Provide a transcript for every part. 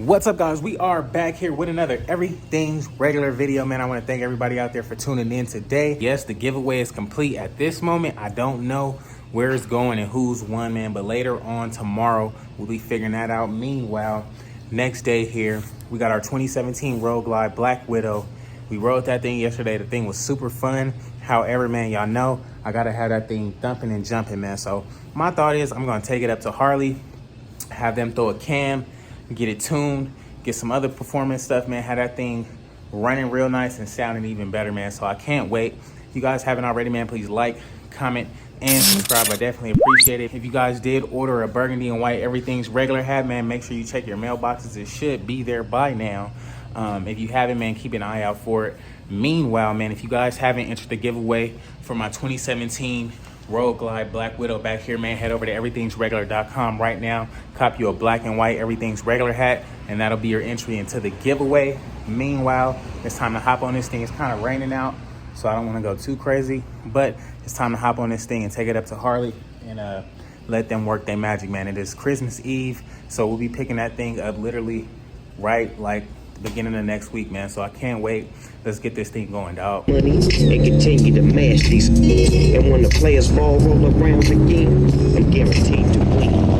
What's up, guys? We are back here with another Everything's Regular video, man. I want to thank everybody out there for tuning in today. Yes, the giveaway is complete at this moment. I don't know where it's going and who's won, man, but later on tomorrow we'll be figuring that out. Meanwhile, next day here we got our 2017 Road Glide Black Widow. We rode that thing yesterday. The thing was super fun. However, man, y'all know I gotta have that thing thumping and jumping, man. So my thought is I'm gonna take it up to Harley, have them throw a cam, get it tuned, get some other performance stuff, man. Have that thing running real nice and sounding even better, man. So I can't wait. If you guys haven't already, man, please like, comment, and subscribe. I definitely appreciate it. If you guys did order a burgundy and white Everything's Regular hat, man, make sure you check your mailboxes. It should be there by now. If you haven't, man, keep an eye out for it. Meanwhile, man, if you guys haven't entered the giveaway for my 2017 Road Glide Black Widow back here, man, head over to everythingsregular.com right now. Cop you a black and white Everything's Regular hat, and that'll be your entry into the giveaway. Meanwhile, it's time to hop on this thing. It's kind of raining out, so I don't want to go too crazy, but it's time to hop on this thing and take it up to Harley and let them work their magic, man. It is Christmas Eve, so we'll be picking that thing up literally right like the beginning of next week, man. So I can't wait. Let's get this thing going, dog. Money and continue to mash these. And when the players ball roll around again, I'm guaranteed to win.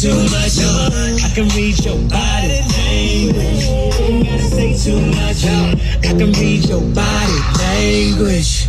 Too much. I can read your body language. Ain't gotta say too much. I can read your body language.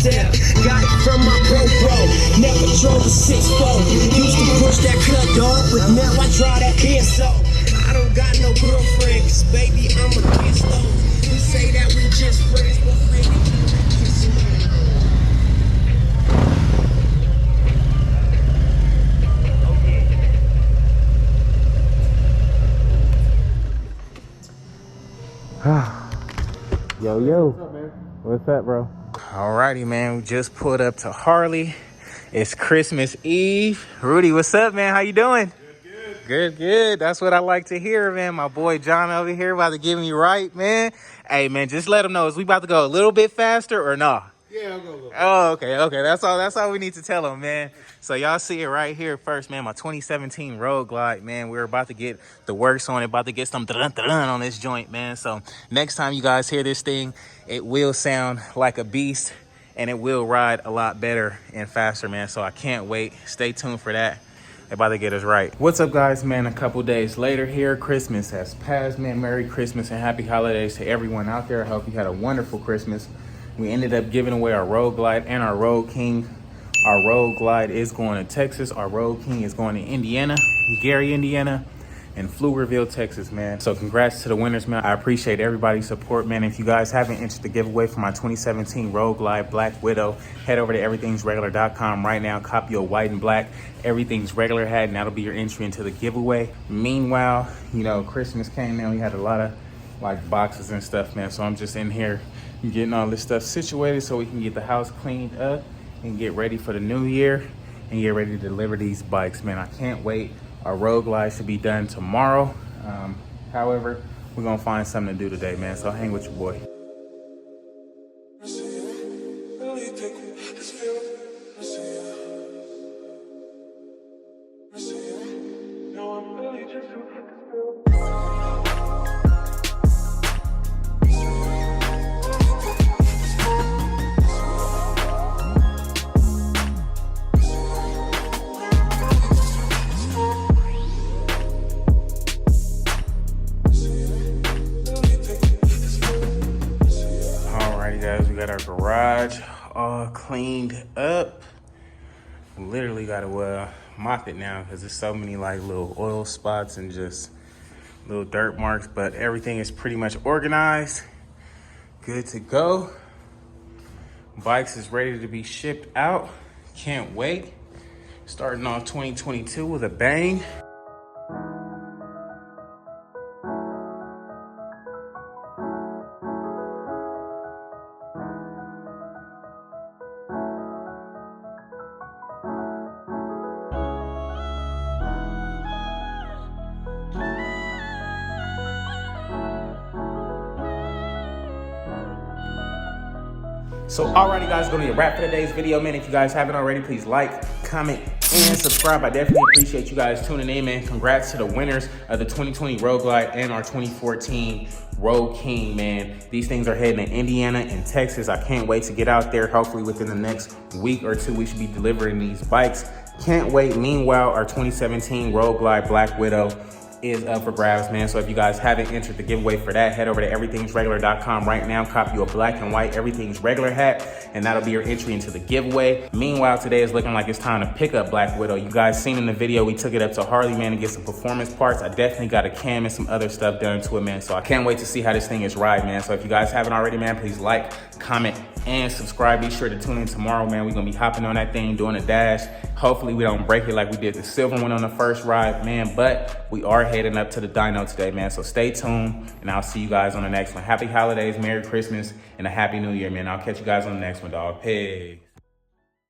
step. Got it from my bro. Never drove a 6-4. Used to push that cut dog, but now I drive that BSO. I don't got no girlfriend, cause baby, I'm against those who say that we just friends, but really, Yo. What's up, bro? Alrighty, man. We just pulled up to Harley. It's Christmas Eve. Rudy, what's up, man? How you doing? Good. That's what I like to hear, man. My boy John over here about to get me right, man. Hey, man, just let him know. Is we about to go a little bit faster or no? Yeah, I'll go a little bit. Oh, okay. That's all we need to tell him, man. So y'all see it right here first, man. My 2017 Road Glide, man. We're about to get the works on it, about to get some dun-dun-dun on this joint, man. So next time you guys hear this thing, it will sound like a beast and it will ride a lot better and faster, man. So I can't wait. Stay tuned for that. They're about to get us right. What's up, guys, man? A couple days later here, Christmas has passed, man. Merry Christmas and happy holidays to everyone out there. I hope you had a wonderful Christmas. We ended up giving away our Road Glide and our Road King. Our Road Glide is going to Texas. Our Road King is going to Indiana, Gary, Indiana, and Pflugerville, Texas, man. So congrats to the winners, man. I appreciate everybody's support, man. If you guys haven't entered the giveaway for my 2017 Road Glide Black Widow, head over to everythingsregular.com right now. Copy your white and black Everything's Regular hat, and that'll be your entry into the giveaway. Meanwhile, you know, Christmas came, man. We had a lot of like boxes and stuff, man. So I'm just in here getting all this stuff situated so we can get the house cleaned up and get ready for the new year and get ready to deliver these bikes, man. I can't wait. Our Road Glide should be done tomorrow. However, we're gonna find something to do today, man. So hang with your boy. Guys, we got our garage all cleaned up. We literally got to mop it now because there's so many like little oil spots and just little dirt marks, but everything is pretty much organized, good to go. Bikes is ready to be shipped out. Can't wait. Starting off 2022 with a bang. So alrighty, guys, gonna be a wrap for today's video, man. If you guys haven't already, please like, comment, and subscribe. I definitely appreciate you guys tuning in, man. Congrats to the winners of the 2020 Road Glide and our 2014 Road King, man. These things are heading to Indiana and Texas. I can't wait to get out there. Hopefully within the next week or two, we should be delivering these bikes. Can't wait. Meanwhile, our 2017 Road Glide Black Widow is up for grabs, man. So if you guys haven't entered the giveaway for that, head over to everythingsregular.com right now. Copy your black and white Everything's Regular hat, and that'll be your entry into the giveaway. Meanwhile, today is looking like it's time to pick up Black Widow. You guys seen in the video, we took it up to Harley, man, to get some performance parts. I definitely got a cam and some other stuff done to it, man. So I can't wait to see how this thing is ride, man. So if you guys haven't already, man, please like, comment, and subscribe. Be sure to tune in tomorrow, man. We're gonna be hopping on that thing, doing a dash. Hopefully we don't break it like we did the silver one on the first ride, man. But we are heading up to the dyno today, man. So stay tuned, and I'll see you guys on the next one. Happy holidays, Merry Christmas, and a Happy New Year, man. I'll catch you guys on the next one, dog. Peace.